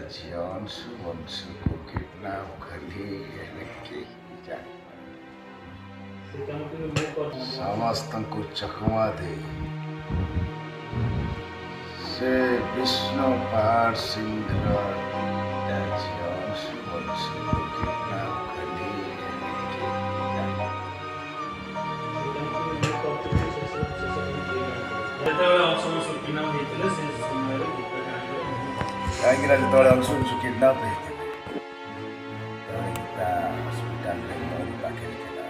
झिया अंशु को किडनैप कर लिए समस्त को चकमा दे से विष्णु पार सिंह झिया अंशु को किडनैप कर लिए କାହିଁକିନା ଯେତେବେଳେ ଅଂଶୁ କିଡନାପ୍ ହେଇଥିଲେ ହସ୍ପିଟାଲରେ ମୋରି ପାଖରେ ଥିଲା।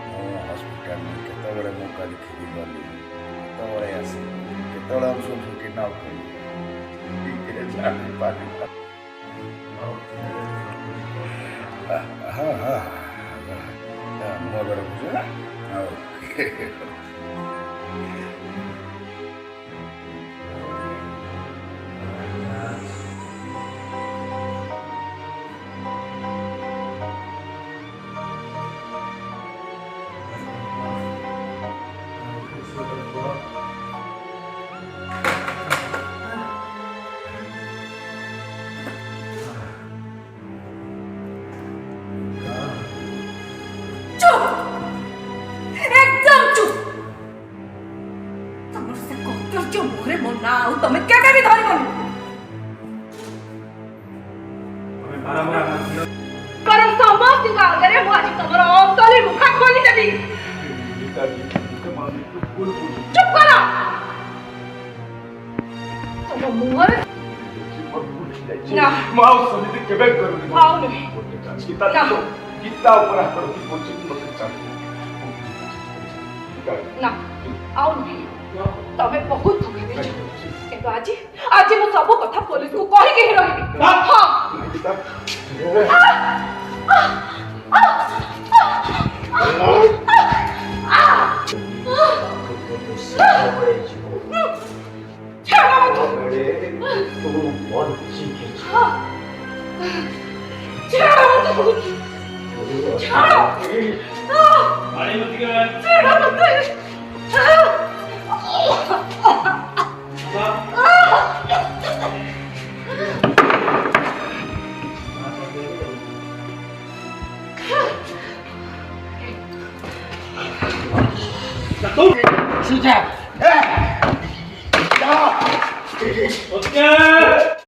ମୁଁ ହସ୍ପିଟାଲରେ କେତେବେଳେ ମୁଁ କାଲି ଫେରି ଗଲି, କେତେବେଳେ ଆସିଲି, କେତେବେଳେ ଅଂଶୁ କିଡନାପ୍ କଲି ଠିକରେ ଜାଣିପାରିଲି। ହଁ ହଁ ମୋ ଘର ବୁଝ ଆଉ ତମେ କେବେ ବି ଧରିବନି। ବରଂ ସମସ୍ତଙ୍କ ଆଗରେ ମୁଁ ଆଜି ତମର ଅନ୍ତରୀ ମୁଖ ଖୋଲିଦେବି। ଚୁପ୍ କର। ତମ ମୁହଁରେ ମୁଁ ଆଉ ସେମିତି କେବେ କରିବି ଆଉ ନୁହେଁ ଗୀତା ଉପରେ ହାତ ରଖି ବଞ୍ଚି ମୋତେ ଚାଲୁ ନା ଆଉ ନୁହେଁ। ତମେ ବହୁତ ଧୋକା ଦେଇଛ, କିନ୍ତୁ ଆଜି ଆଜି ମୁଁ ସବୁ କଥା ପୋଲିସକୁ କହିକି ହିଁ ରହିବି। SunaJhia! Okay!